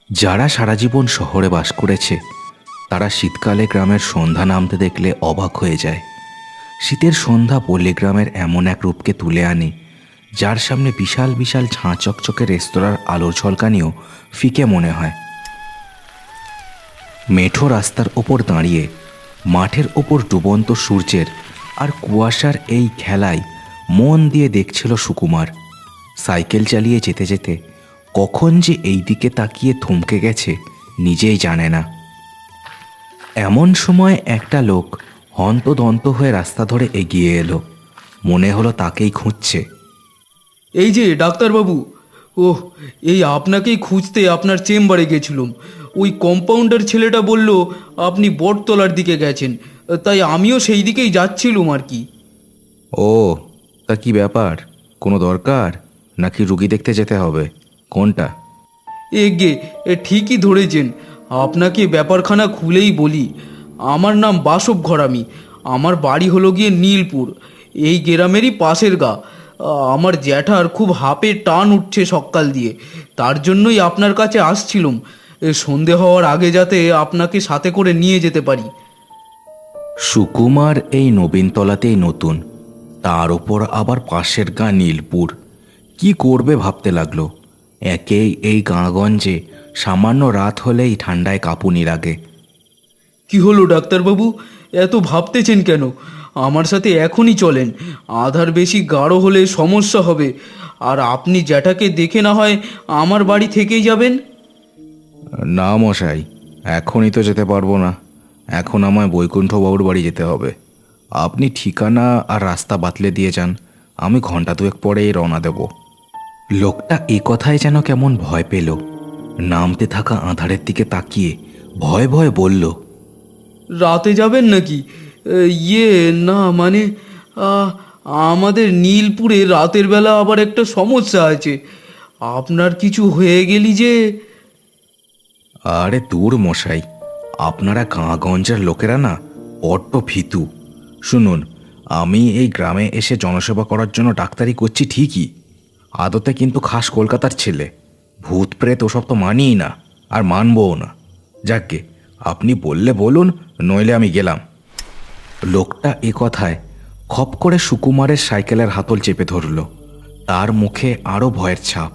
যারা সারা জীবন শহরে বাস করেছে তারা শীতকালে গ্রামের সন্ধ্যা নামতে দেখলে অবাক হয়ে যায়। শীতের সন্ধ্যা পল্লীগ্রামের এমন এক রূপকে তুলে আনে যার সামনে বিশাল বিশাল ঝাঁ চকচকে রেস্তোরাঁর আলোর ঝলকানিও ফিকে মনে হয়। মেঠো রাস্তার ওপর দাঁড়িয়ে মাঠের ওপর ডুবন্ত সূর্যের আর কুয়াশার এই খেলায় মন দিয়ে দেখছিল সুকুমার। সাইকেল চালিয়ে যেতে যেতে কখন যে এই দিকে তাকিয়ে থমকে গেছে নিজেই জানে না। এমন সময় একটা লোক হন্তদন্ত হয়ে রাস্তা ধরে এগিয়ে এলো। মনে হলো তাকেই খুঁজছে। এই যে ডাক্তারবাবু, ওহ, এই আপনাকেই খুঁজতে আপনার চেম্বারে গেছিলাম। ওই কম্পাউন্ডার ছেলেটা বলল আপনি বটতলার দিকে গেছেন, তাই আমিও সেই দিকেই যাচ্ছিলুম আর কি। ও, তা কি ব্যাপার? কোনো দরকার নাকি রুগী দেখতে যেতে হবে? কোনটা? এগে ঠিকই ধরেছেন। আপনাকে ব্যাপারখানা খুলেই বলি, আমার নাম বাসব ঘরামি। আমার বাড়ি হলো গিয়ে নীলপুর, এই গ্রামেরই পাশের গা। আমার জ্যাঠার খুব হাঁপে টান উঠছে সকাল দিয়ে, তার জন্যই আপনার কাছে আসছিলুম। সন্ধে হওয়ার আগে যাতে আপনাকে সাথে করে নিয়ে যেতে পারি। সুকুমার এই নবীনতলাতেই নতুন, তার ওপর আবার পাশের গাঁ নীলপুর। কি করবে ভাবতে লাগলো। একেই এই গাঁগঞ্জে সামান্য রাত হলেই ঠান্ডায় কাঁপুনি লাগে। কি হলো ডাক্তারবাবু, এত ভাবতেছেন কেন? আমার সাথে এখনই চলেন। আধার বেশি গাঢ় হলে সমস্যা হবে। আর আপনি জ্যাঠাকে দেখে না হয় আমার বাড়ি থেকেই যাবেন। না মশাই, এখনই তো যেতে পারবো না। এখন আমায় বৈকুণ্ঠবাবুর বাড়ি যেতে হবে। আপনি ঠিকানা আর রাস্তা বাতলে দিয়ে যান, আমি ঘন্টা দুয়েক পরেই রওনা দেব। লোকটা এ কথায় যেন কেমন ভয় পেল। নামতে থাকা আঁধারের দিকে তাকিয়ে ভয়ে ভয়ে বলল, রাতে যাবেন নাকি? ইয়ে না মানে, আহ, আমাদের নীলপুরে রাতের বেলা আবার একটা সমস্যা আছে। আপনার কিছু হয়ে গেলি যে। আরে দূর মশাই, আপনারা গাঁগঞ্জের লোকেরা না বড্ড ভীতু। শুনুন, আমি এই গ্রামে এসে জনসেবা করার জন্য ডাক্তারি করছি ঠিকই, আদতে কিন্তু খাস কলকাতার ছেলে। ভূত প্রেত ওসব তো মানিই না, আর মানবও না। যাকগে, আপনি বললে বলুন, নইলে আমি গেলাম। লোকটা এ কথায় খপ করে সুকুমারের সাইকেলের হাতল চেপে ধরল। তার মুখে আরও ভয়ের ছাপ।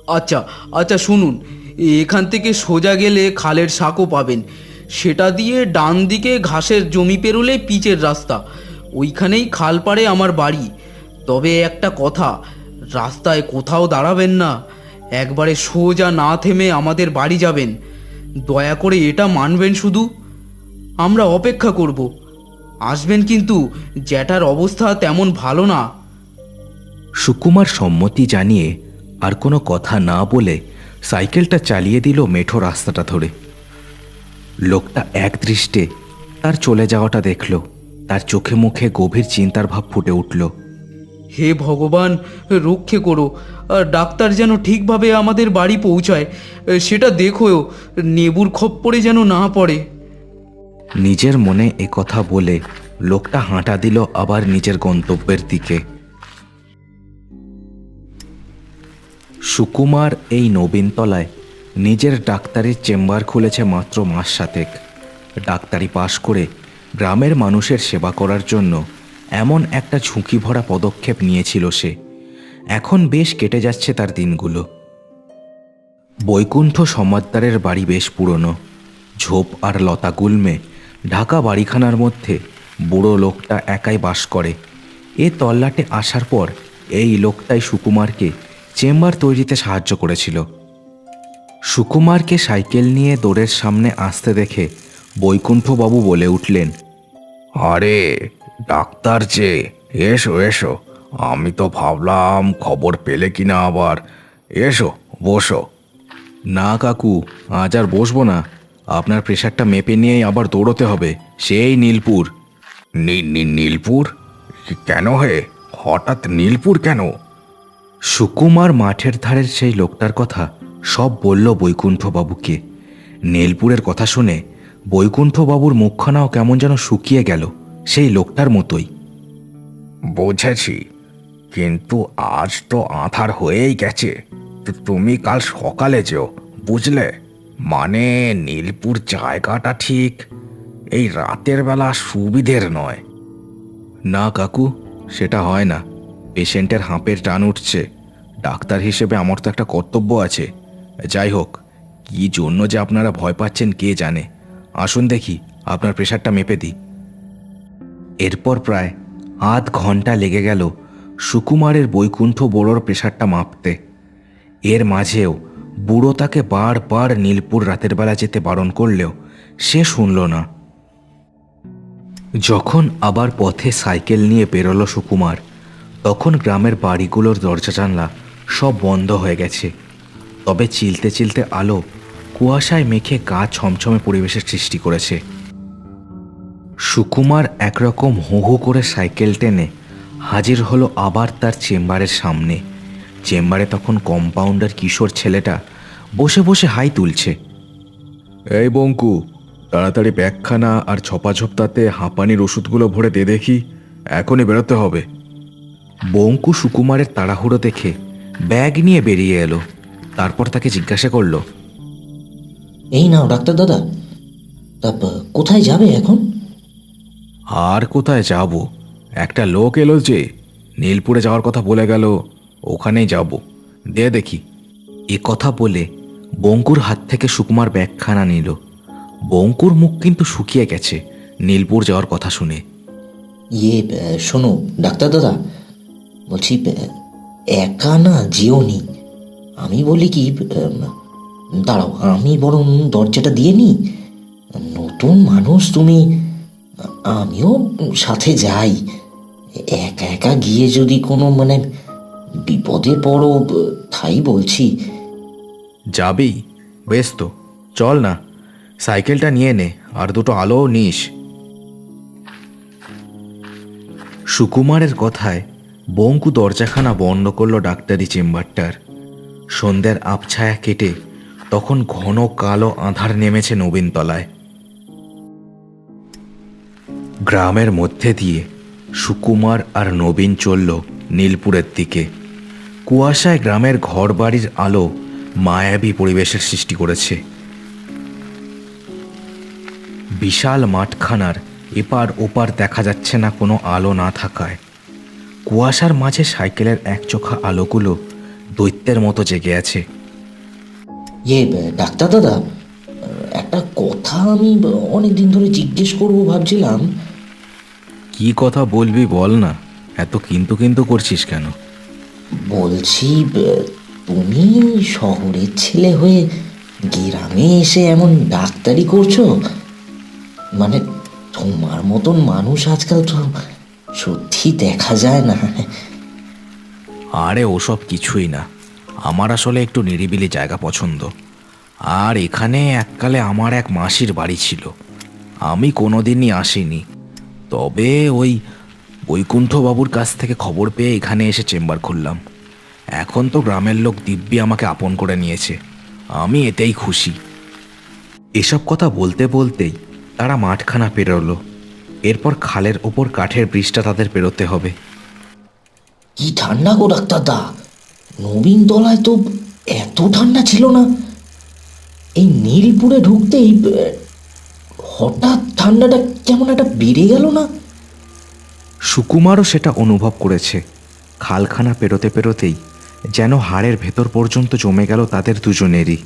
আচ্ছা আচ্ছা, শুনুন, এখান থেকে সোজা গেলে খালের সাঁকো পাবেন। সেটা দিয়ে ডান দিকে ঘাসের জমি পেরোলে পিচের রাস্তা। ওইখানেই খাল পাড়ে আমার বাড়ি। তবে একটা কথা, রাস্তায় কোথাও দাঁড়াবেন না, একবারে সোজা না থেমে আমাদের বাড়ি যাবেন। দয়া করে এটা মানবেন শুধু। আমরা অপেক্ষা করব। আসবেন, কিন্তু জ্যাঠার অবস্থা তেমন ভালো না। সুকুমার সম্মতি জানিয়ে আর কোনো কথা না বলে সাইকেলটা চালিয়ে দিল মেঠো রাস্তাটা ধরে। লোকটা এক দৃষ্টে তার চলে যাওয়াটা দেখল। তার চোখে মুখে গভীর চিন্তার ভাব ফুটে উঠল। হে ভগবান, রক্ষে করো। আর ডাক্তার যেন ঠিকভাবে আমাদের বাড়ি পৌঁছায়, সেটা দেখো। নেবুর খপ্পরে যেন না পড়ে। নিজের মনে এ কথা বলে লোকটা হাঁটা দিল আবার নিজের গন্তব্যের দিকে। সুকুমার এই নবীনতলায় নিজের ডাক্তারির চেম্বার খুলেছে মাত্র মাস সাতেক। ডাক্তারি পাশ করে গ্রামের মানুষের সেবা করার জন্য এমন একটা ঝুঁকি ভরা পদক্ষেপ নিয়েছিল সে। এখন বেশ কেটে যাচ্ছে তার দিনগুলো। বৈকুণ্ঠ সমাদ্দারের বাড়ি বেশ পুরনো। ঝোপ আর লতা গুল্মে ঢাকা বাড়িখানার মধ্যে বুড়ো লোকটা একাই বাস করে। এ তল্লাটে আসার পর এই লোকটাই সুকুমারকে চেম্বার তৈরিতে সাহায্য করেছিল। সুকুমারকে সাইকেল নিয়ে দোরের সামনে আসতে দেখে বৈকুণ্ঠবাবু বলে উঠলেন, আরে ডাক্তার যে, এসো এসো। আমি তো ভাবলাম খবর পেলে কিনা আবার। এসো, বসো। না কাকু, আজ আর বসবো না। আপনার প্রেশারটা মেপে নিয়েই আবার দৌড়তে হবে, সেই নীলপুর। নীলপুর? কেন হে, হঠাৎ নীলপুর কেন? সুকুমার মাঠের ধারের সেই লোকটার কথা সব বলল বৈকুণ্ঠবাবুকে। নীলপুরের কথা শুনে বৈকুণ্ঠবাবুর মুখখানাও কেমন যেন শুকিয়ে গেল, সেই লোকটার মতোই। বুঝেছি, কিন্তু আজ তো আঁধার হয়েই গেছে। তুমি কাল সকালে যেও, বুঝলে, মানে নীলপুর জায়গাটা ঠিক এই রাতের বেলা সুবিধের নয়। না কাকু, সেটা হয় না। পেশেন্টের হাঁপের টান উঠছে, ডাক্তার হিসেবে আমার তো একটা কর্তব্য আছে। যাই হোক, কি জন্য যে আপনারা ভয় পাচ্ছেন কে জানে। আসুন দেখি, আপনার প্রেশারটা মেপে দিই। এরপর প্রায় আধ ঘন্টা লেগে গেল সুকুমারের বৈকুণ্ঠ বড়োর প্রেশারটা মাপতে। এর মাঝেও বুড়ো তাকে বারবার নীলপুর রাতের বেলা যেতে বারণ করলেও সে শুনল না। যখন আবার পথে সাইকেল নিয়ে বেরোলো সুকুমার, তখন গ্রামের বাড়িগুলোর দরজা জানলা সব বন্ধ হয়ে গেছে। তবে চিলতে চিলতে আলো কুয়াশায় মেখে গা ছমছমে পরিবেশের সৃষ্টি করেছে। সুকুমার একরকম হো হো করে সাইকেল টেনে হাজির হলো আবার তার চেম্বারের সামনে। চেম্বারে তখন কম্পাউন্ডার কিশোর ছেলেটা বসে বসে হাই তুলছে। এই বঙ্কু, তাড়াতাড়ি ব্যাগখানা আর ছপাঝপতাতে হাঁপানির ওষুধগুলো ভরে দে দেখি, এখনই বেরোতে হবে। বঙ্কু সুকুমারের তাড়াহুড়ো দেখে ব্যাগ নিয়ে বেরিয়ে এলো। তারপর তাকে জিজ্ঞাসা করলো, এই নাও ডাক্তার দাদা। তা কোথায় যাবে এখন? আর কোথায় যাব, একটা লোক এলো যে নীলপুরে যাওয়ার কথা বলে গেল, ওখানেই যাব, দে দেখি। এ কথা বলে বঙ্কুর হাত থেকে সুকুমার ব্যাগখানা নিল। বঙ্কুর মুখ কিন্তু শুকিয়ে গেছে নীলপুর যাওয়ার কথা শুনে। শোনো ডাক্তার দাদা, বলছি একা না যেও নি। আমি বলি কি, দাঁড়াও আমি বরং দরজাটা দিয়ে নি। নতুন মানুষ তুমি, আমিও সাথে যাই। একা একা গিয়ে যদি কোনো বিপদে পড়ো, তাই বলছি। যাবি? বেশ তো, চল না, সাইকেলটা নিয়ে নে, আর দুটো আলোও নিস। সুকুমারের কথায় বঙ্কু দরজাখানা বন্ধ করলো ডাক্তারি চেম্বারটার। সন্ধ্যার আবছায়া কেটে তখন ঘন কালো আঁধার নেমেছে নবীনতলায়। গ্রামের মধ্যে দিয়ে সুকুমার আর নবীন চলল নীলপুরের দিকে। কুয়াশায় গ্রামের ঘরবাড়ির আলো মায়াবী পরিবেশের সৃষ্টি করেছে। বিশাল মাঠখানার এপার ওপার দেখা যাচ্ছে না কোনো আলো না থাকায়। কুয়াশার মাঝে সাইকেলের একচোখা আলোগুলো দৈত্যের মতো জেগে আছে। ডাক্তার দাদা, একটা কথা আমি অনেক দিন ধরে জিজ্ঞেস করবো ভাবছিলাম। কি কথা বলবি বল না, এত কিন্তু কিন্তু করছিস কেন? বলছি, তুমি শহরের ছেলে হয়ে গ্রামে এসে এমন ডাক্তারি করছো, তোমার মতন মানুষ আজকাল তো সত্যি দেখা যায় না। আরে ওসব কিছুই না, আমার আসলে একটু নিরিবিলি জায়গা পছন্দ। আর এখানে এককালে আমার এক মাসির বাড়ি ছিল, আমি কোনোদিনই আসিনি। তবে ওই বৈকুণ্ঠবাবুর কাছ থেকে খবর পেয়ে এখানে এসে চেম্বার খুললাম। এখন তো গ্রামের লোক দিব্যি আমাকে আপন করে নিয়েছে, আমি এতেই খুশি। এসব কথা বলতে বলতেই তারা মাঠখানা পেরোলো। এরপর খালের ওপর কাঠের ব্রিজটা তাদের পেরোতে হবে। কি ঠান্ডা গো ডাক্তার দা, নবীন তলায় তো এত ঠান্ডা ছিল না। এই নীলপুরে ঢুকতেই হঠাৎ ঠান্ডাটা কেমন একটা বেড়ে গেল না? সুকুমারও সেটা অনুভব করেছে। খালখানা পেরোতে পেরোতেই যেন হাড়ের ভেতর পর্যন্ত জমে গেল তাদের দুজনেরই।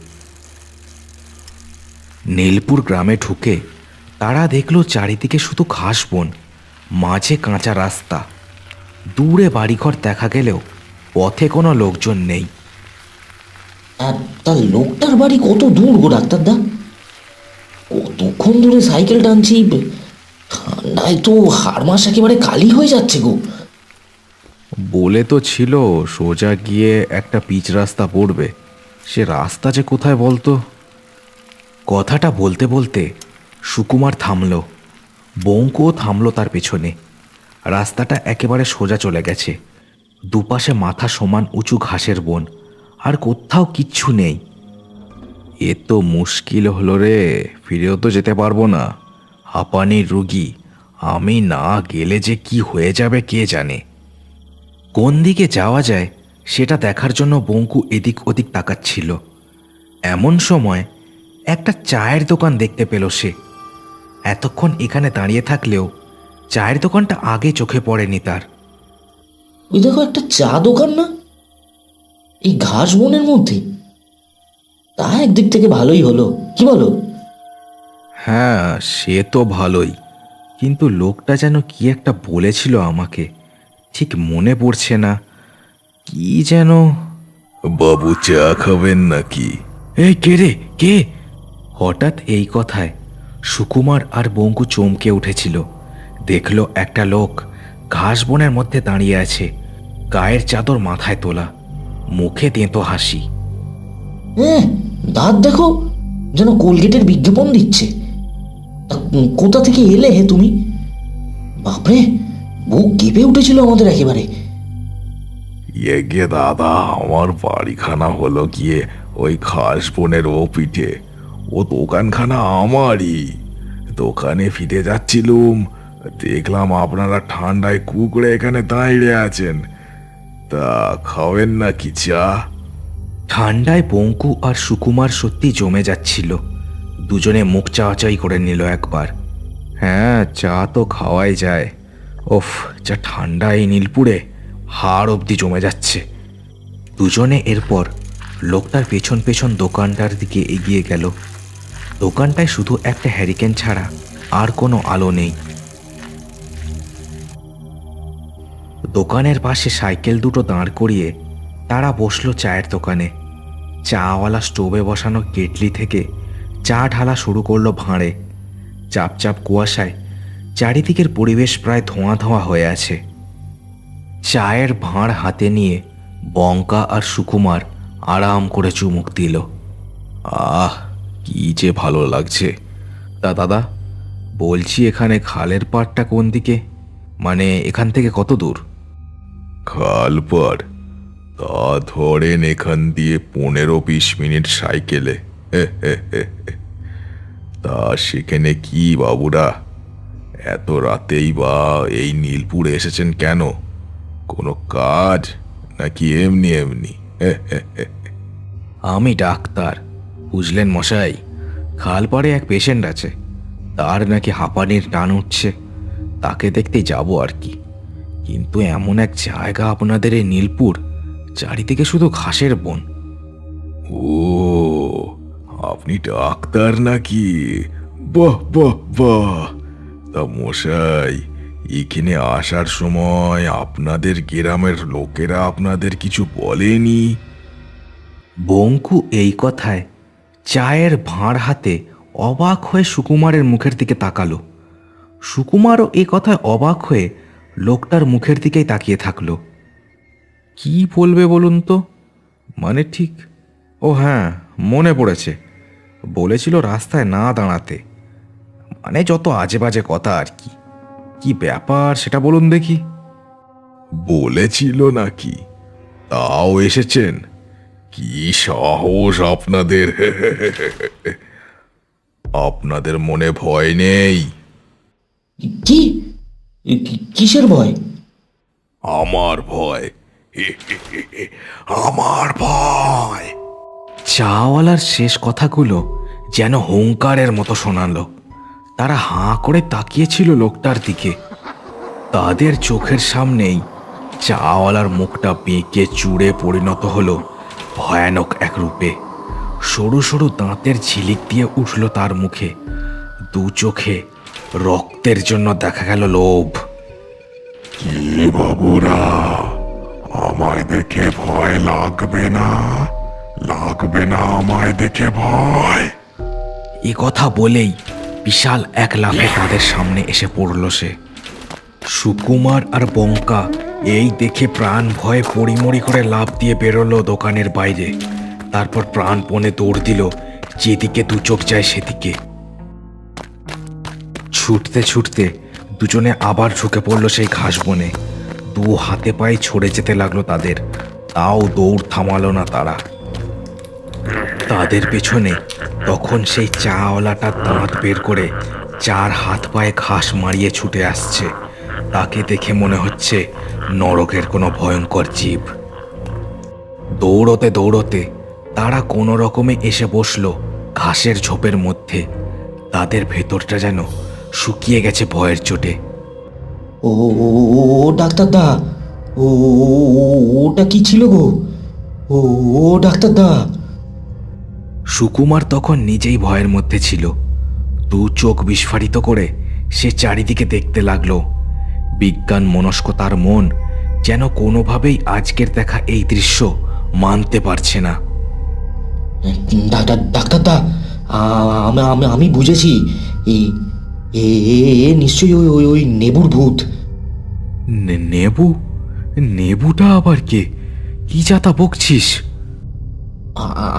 নীলপুর গ্রামে ঢুকে তারা দেখল চারিদিকে শুধু ঘাস বন, মাঝে কাঁচা রাস্তা। দূরে বাড়িঘর দেখা গেলেও পথে কোনো লোকজন নেই। তার লোকটার বাড়ি কত দূর গো ডাক্তার দা? কতক্ষণ ধরে সাইকেল টানছি, ঠান্ডায় তো হাড় মাস একেবারে কালি হয়ে যাচ্ছে গো। বলে তো ছিল সোজা গিয়ে একটা পিচ রাস্তা পড়বে, সে রাস্তা যে কোথায় বলতো? কথাটা বলতে বলতে সুকুমার থামল, বঙ্কুও থামল তার পেছনে। রাস্তাটা একেবারে সোজা চলে গেছে, দুপাশে মাথা সমান উঁচু ঘাসের বন, আর কোথাও কিচ্ছু নেই। এ তো মুশকিল হলো রে, ফিরেও তো যেতে পারবো না। হাঁপানির রুগী আমি, না গেলে যে কি হয়ে যাবে কে জানে। কোন দিকে যাওয়া যায় সেটা দেখার জন্য বঙ্কু এদিক ওদিক তাকাচ্ছিল। এমন সময় একটা চায়ের দোকান দেখতে পেল সে। এতক্ষণ এখানে দাঁড়িয়ে থাকলেও চায়ের দোকানটা আগে চোখে পড়েনি তার। ওই দেখো, একটা চা দোকান না, এই ঘাস বনের মধ্যে। তা একদিক থেকে ভালোই হলো, কি বলো? হ্যাঁ, সে তো ভালোই, কিন্তু লোকটা যেন কি একটা বলেছিল আমাকে, ঠিক মনে পড়ছে না। কি যেন। বাবু, চা খাবেন নাকি? এই কে রে, কে? হঠাৎ এই কথায় সুকুমার আর বঙ্কু চমকে উঠেছিল। দেখলো একটা লোক ঘাস বনের মধ্যে দাঁড়িয়ে আছে, গায়ের চাদর মাথায় তোলা, মুখে তেঁতো হাসি। হ্যাঁ, দাঁত দেখো, যেন কোলগেটের বিজ্ঞাপন দিচ্ছে। তা কোথা থেকে এলে হে তুমি? বাপরে, বুক কেঁপে উঠেছিল আমাদের একেবারে। গে দাদা, আমার বাড়িখানা হলো গিয়ে ওই ঘাস বনের ও পিঠে। ও দোকানখানা আমারই। দোকানে ফিরে যাচ্ছিলুম, দেখলাম আপনারা ঠান্ডায় কুকড়ে এখানে দাঁড়িয়ে আছেন। তা খাবেন নাকি চা? ঠান্ডায় বঙ্কু আর সুকুমার সত্যি জমে যাচ্ছিল। দুজনে মুখ চাওয়াচাই করে নিল একবার। হ্যাঁ, চা তো খাওয়াই যায়। ওফ, যা ঠান্ডা এই নীলপুরে, হাড় অবধি জমে যাচ্ছে। দুজনে এরপর লোকটার পেছন পেছন দোকানটার দিকে এগিয়ে গেল। দোকানটায় শুধু একটা হ্যারিকেন ছাড়া আর কোনো আলো নেই। দোকানের পাশে সাইকেল দুটো দাঁড় করিয়ে তারা বসলো চায়ের দোকানে। চাওয়ালা স্টোভে বসানো কেটলি থেকে চা ঢালা শুরু করলো ভাঁড়ে। চাপচাপ কুয়াশায় চারিদিকের পরিবেশ প্রায় ধোঁয়া ধোঁয়া হয়ে আছে। চায়ের ভাঁড় হাতে নিয়ে বঙ্কা আর সুকুমার আরাম করে চুমুক দিল। আহ, কি যে ভালো লাগছে। তা দাদা, বলছি এখানে খালের পাড়টা কোন দিকে? মানে এখান থেকে কত দূর? খাল পার? তা ধরেন এখান দিয়ে 15-20 মিনিট সাইকেলে। তা সেখানে কি বাবুরা, এত রাতেই বা এই নীলপুরে এসেছেন কেন? কোনো কাজ নাকি এমনি এমনি? আমি ডাক্তার, বুঝলেন মশাই। খালপাড়ে এক পেশেন্ট আছে, তার নাকি হাঁপানির টান উঠছে, তাকে দেখতে যাব আর কি। কিন্তু এমন এক জায়গা আপনাদের এই নীলপুর, চারিদিকে শুধু ঘাসের বন। ও, আপনি ডাক্তার নাকি? বাহ বাহ বাহ। তা মশাই, এখানে আসার সময় আপনাদের গ্রামের লোকেরা আপনাদের কিছু বলেনি? বঙ্কু এই কথায় চায়ের ভাঁড় হাতে অবাক হয়ে সুকুমারের মুখের দিকে তাকালো। সুকুমারও এই কথায় অবাক হয়ে লোকটার মুখের দিকেই তাকিয়ে থাকলো। কি বলবে বলুন তো? মানে ঠিক, ও হ্যাঁ, মনে পড়েছে, বলেছিল রাস্তায় না দাঁড়াতে। মানে যত আজে বাজে কথা আর কি। কি ব্যাপার সেটা বলুন দেখি। বলেছিল নাকি? তাও এসেছেন? কি সাহস আপনাদের! আপনাদের মনে ভয় নেই? কি? কিসের ভয়? আমার ভয়। আমার ভয়। চাওয়ালার শেষ কথাগুলো যেন হুংকারের মতো শোনালো। তারা হাঁ করে তাকিয়েছিল লোকটার দিকে। তাদের চোখের সামনেই চাওয়ালার মুখটা বেঁকে চূড়ে পরিণত হলো ভয়ানক এক রূপে। সরু সরু দাঁতের ঝিলিক দিয়ে উঠল তার মুখে। দু চোখে রক্তের জন্য দেখা গেল লোভ। কি বাবুরা, আমায় দেখে ভয় লাগবে না? লাগবে না আমায় দেখে ভয়? এ কথা বলেই বিশাল এক লাফে তাদের সামনে এসে পড়ল সে। সুকুমার আর বঙ্কা এই দেখে প্রাণ ভয়ে পড়িমড়ি করে লাফ দিয়ে বেরোলো দোকানের বাইরে। তারপর প্রাণপণে দৌড় দিল যেদিকে দু চোখ যায় সেদিকে। ছুটতে ছুটতে দুজনে আবার ঢুকে পড়ল সেই ঘাস বনে। দু হাতে পায়ে ছড়ে যেতে লাগলো তাদের, তাও দৌড় থামালো না তারা। তাদের পেছনে তখন সেই চাওয়ালাটা দাঁত বের করে চার হাত পায়ে ঘাস মারিয়ে ছুটে আসছে। তাকে দেখে মনে হচ্ছে নরকের কোনো ভয়ঙ্কর জীব। দৌড়তে দৌড়তে তারা কোনো রকমে এসে বসলো ঘাসের ঝোপের মধ্যে। তাদের ভেতরটা যেন শুকিয়ে গেছে ভয়ের চোটে। ও ও ও ডাক্তারদা, ও ওটা কি ছিল গো? ও ও ডাক্তারদা। সুকুমার তখন নিজেই ভয়ের মধ্যে ছিল। দু চোখ বিস্ফারিত করে সে চারিদিকে দেখতে লাগলো। বিজ্ঞান মনস্ক তার মন যেন কোনোভাবেই আজকের দেখা এই দৃশ্য মানতে পারছে না। ডাক্তারদা, আমি বুঝেছি। এ- এ এ নিশ্চয়ই ওই ওই ওই নেবুর ভূত। নেবু? নেবুটা আবার কে? কি যাতা বকছিস?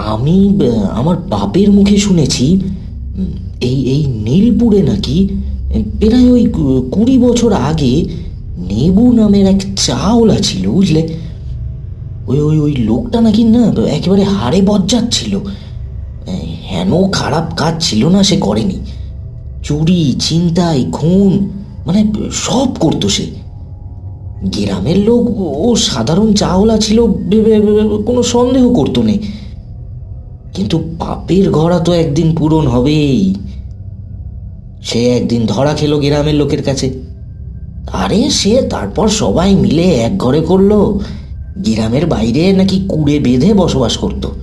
আমি আমার বাপের মুখে শুনেছি, এই এই নীলপুরে নাকি প্রায় ওই 20 বছর আগে নেবু নামের এক চাওলা ছিল, বুঝলে? ওই ওই ওই লোকটা নাকি না একেবারে হাড়ে বজ্জাত ছিল। হেন খারাপ কাজ ছিল না সে করেনি। চুরি, ছিনতাই, খুন, মানে সব করতো সে। গ্রামের লোক ও সাধারণ চাওলা ছিল কোনো সন্দেহ করতো না, কিন্তু পাপের ঘোড়া তো একদিন পূরণ হবেই। সে একদিন ধরা খেলো গ্রামের লোকের কাছে। আরে সে তারপর সবাই মিলে এক ঘরে করলো। গ্রামের বাইরে নাকি কুড়ে বেঁধে বসবাস করতো।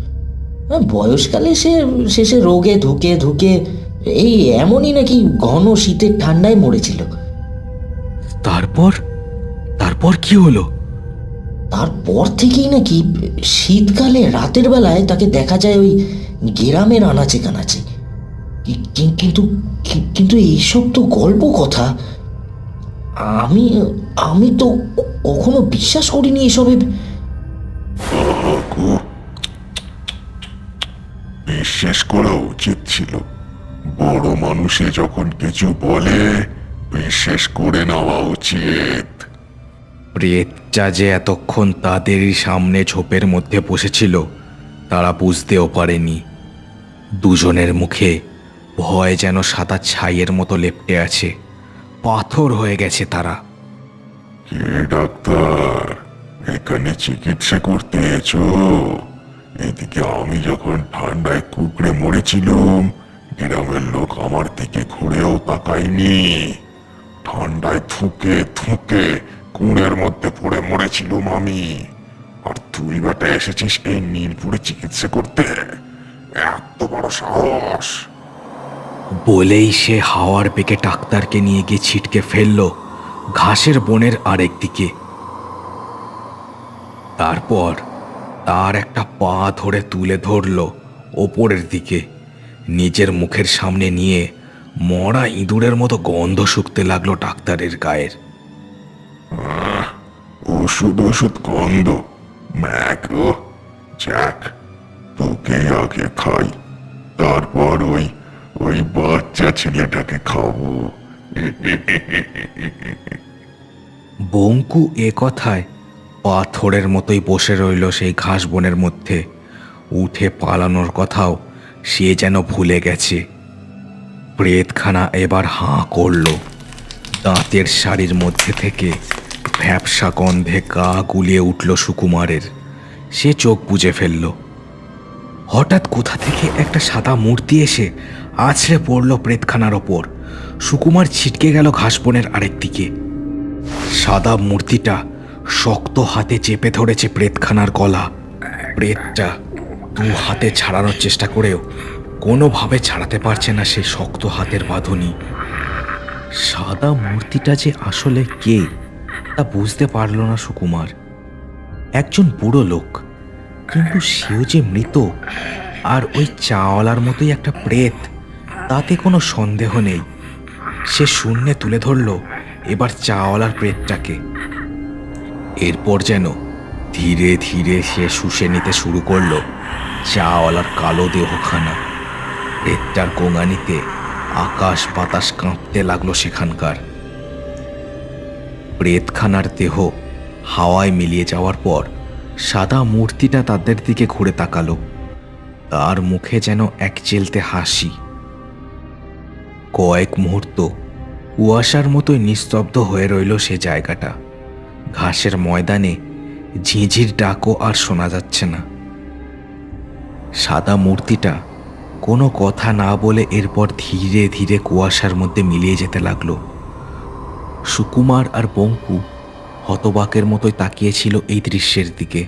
বয়সকালে সে শেষে রোগে ধুকে ধুকে এই এমনই নাকি ঘন শীতের ঠান্ডায় মরেছিল। তারপর তারপর কি হলো? তারপর থেকেই নাকি শীতকালে রাতের বেলায় তাকে দেখা যায় ওই গ্রামের আনাচে কানাচে। কিন্তু কিন্তু এইসব তো গল্প কথা। আমি আমি তো কখনো বিশ্বাস করিনি এসবে। বিশ্বাস করা উচিত ছিল। বড় মানুষে যখন কিছু বলে বিশ্বাস করে নেওয়া উচিত। প্রেতটা যে এতক্ষণ তাদেরই সামনে ঝোপের মধ্যে বসেছিল তারা বুঝতেও পারেনি। দুজনের মুখে ভয় যেন সাদা ছাইয়ের মতো লেপ্টে আছে। পাথর হয়ে গেছে তারা। কে ডাক্তার? এখানে চিকিৎসা করতে এসো? এদিকে আমি যখন ঠান্ডায় কুকড়ে মরেছিলাম গ্রামের লোক আমার দিকে ঘুরেও তাকায়নি। ঠান্ডায় থুকে থুকে কুঁড়ের মধ্যে পড়ে মরেছিলাম আমি। আর তুই বেটা এসেছিস এই নীলপুরে চিকিৎসা করতে? এত বড় সাহস! বলেই সে হাওয়ার বেগে ডাক্তারকে নিয়ে গিয়ে ছিটকে ফেলল ঘাসের বনের আরেক দিকে। তারপর তার একটা পা ধরে তুলে ধরল ওপরের দিকে। নিজের মুখের সামনে নিয়ে মরা ইঁদুরের মতো গন্ধ শুকতে লাগলো ডাক্তারের গায়ের। ওষুধ ওষুধ গন্ধ? ম্যাগো, যাক তোকে আগে খাই, তারপর ওই ওই বাচ্চা ছেলেটাকে খাবো। বঙ্কু এ কথায় পাথরের মতোই বসে রইল সেই ঘাস বনের মধ্যে। উঠে পালানোর কথাও সে যেন ভুলে গেছে। প্রেতখানা এবার হাঁ করল। দাঁতের শাড়ির মধ্যে থেকে ভ্যাপসা গন্ধে গা গুলিয়ে উঠল সুকুমারের। সে চোখ বুজে ফেলল। হঠাৎ কোথা থেকে একটা সাদা মূর্তি এসে আছড়ে পড়ল প্রেতখানার ওপর। সুকুমার ছিটকে গেল ঘাসবনের আরেক দিকে। সাদা মূর্তিটা শক্ত হাতে চেপে ধরেছে প্রেতখানার গলা। প্রেতটা দু হাতে ছাড়ানোর চেষ্টা করেও কোনোভাবে ছাড়াতে পারছে না সেই শক্ত হাতের বাঁধনি। সাদা মূর্তিটা যে আসলে কে তা বুঝতে পারল না সুকুমার। একজন বুড়ো লোক, কিন্তু সেও যে মৃত আর ওই চাওয়ালার মতোই একটা প্রেত, তাতে কোনো সন্দেহ নেই। সে শূন্যে তুলে ধরল এবার চাওয়ালার প্রেতটাকে। এরপর যেন ধীরে ধীরে সে শুষে নিতে শুরু করলো চাওয়ালার কালো দেহখানা। প্রেতটার গোঙানিতে আকাশ বাতাস কাঁপতে লাগলো সেখানকার। প্রেতখানার দেহ হাওয়ায় মিলিয়ে যাওয়ার পর সাদা মূর্তিটা তাদের দিকে ঘুরে তাকালো। তার মুখে যেন এক চেলতে হাসি। কয়েক মুহূর্ত কুয়াশার মতোই নিস্তব্ধ হয়ে রইল সে জায়গাটা। ঘাসের ময়দানে ঝিঁঝির ডাকও আর শোনা যাচ্ছে না। সাদা মূর্তিটা কোনো কথা না বলে এরপর ধীরে ধীরে কুয়াশার মধ্যে মিলিয়ে যেতে লাগলো। সুকুমার আর বঙ্কু হতবাকের মতোই তাকিয়েছিল এই দৃশ্যের দিকে।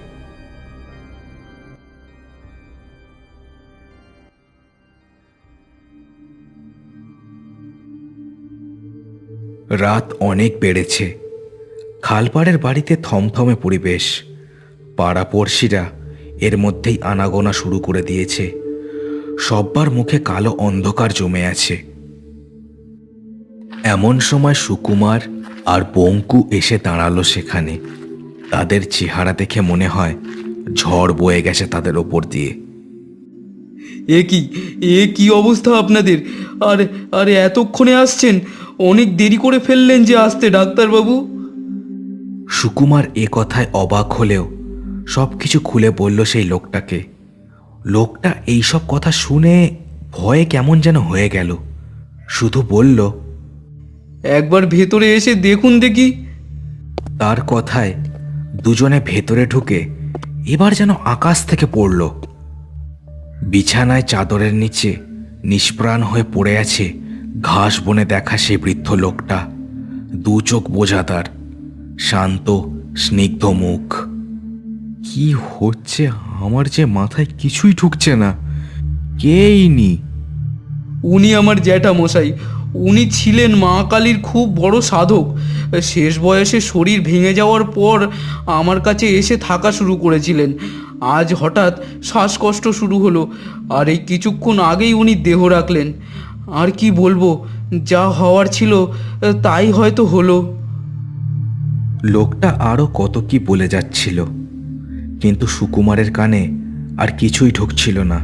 রাত অনেক বেড়েছে। খালপাড়ের বাড়িতে থমথমে পরিবেশ। পাড়াপড়শিরা এর মধ্যেই আনাগোনা শুরু করে দিয়েছে। সব্বার মুখে কালো অন্ধকার জমে আছে। এমন সময় সুকুমার আর বঙ্কু এসে দাঁড়ালো সেখানে। তাদের চেহারা দেখে মনে হয় ঝড় বয়ে গেছে তাদের ওপর দিয়ে। এ কি অবস্থা আপনাদের? আর আর এতক্ষণে আসছেন? অনেক দেরি করে ফেললেন যে আসতে, ডাক্তারবাবু। সুকুমার এ কথায় অবাক হলেও সব কিছু খুলে বলল সেই লোকটাকে। লোকটা এইসব কথা শুনে ভয়ে কেমন যেন হয়ে গেল। শুধু বলল, একবার ভেতরে এসে দেখুন দেখি। তার কথায় দুজনে ভেতরে ঢুকে এবার যেন আকাশ থেকে পড়ল। বিছানায় চাদরের নিচে নিষ্প্রাণ হয়ে পড়ে আছে ঘাস বনে দেখা সেই বৃদ্ধ লোকটা। দু চোখ বোঝাদার, শান্ত স্নিগ্ধ মুখ। কি হচ্ছে আমার যে মাথায় কিছুই ঢুকছে না। কে ইনি? উনি আমার জ্যাঠামশাই। উনি ছিলেন মা কালীর খুব বড় সাধক। শেষ বয়সে শরীর ভেঙে যাওয়ার পর আমার কাছে এসে থাকা শুরু করেছিলেন। আজ হঠাৎ শ্বাসকষ্ট শুরু হলো, আর এই কিছুক্ষণ আগেই উনি দেহ রাখলেন। আর কি বলবো, যা হওয়ার ছিল তাই হয়তো হলো। লোকটা আরো কত কি বলে যাচ্ছিল, কিন্তু সুকুমারের কানে আর কিছুই ঢুকছিল না।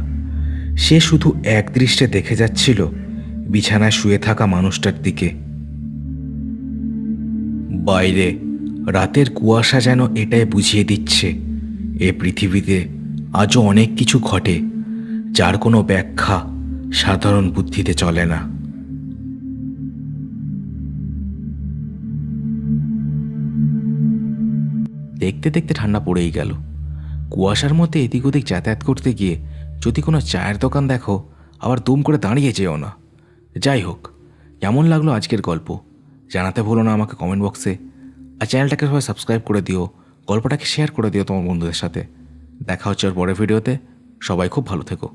সে শুধু একদৃষ্টে দেখে যাচ্ছিল বিছানায় শুয়ে থাকা মানুষটার দিকে। বাইরে রাতের কুয়াশা যেন এটাই বুঝিয়ে দিচ্ছে এ পৃথিবীতে আজও অনেক কিছু ঘটে যার কোনো ব্যাখ্যা সাধারণ বুদ্ধিতে চলে না। দেখতে দেখতে ঠান্ডা পড়েই গেল। কুয়াশার মধ্যে এদিক ওদিক যাতায়াত করতে গিয়ে যদি কোনো চায়ের দোকান দেখো, আবার দুম করে দাঁড়িয়ে যেও না। যাই হোক, কেমন লাগলো আজকের গল্প জানাতে ভুলো না আমাকে কমেন্ট বক্সে। আর চ্যানেলটাকে সবাই সাবস্ক্রাইব করে দিও, গল্পটাকে শেয়ার করে দিও তোমার বন্ধুদের সাথে। দেখা হচ্ছে ওর পরের ভিডিওতে। সবাই খুব ভালো থেকো।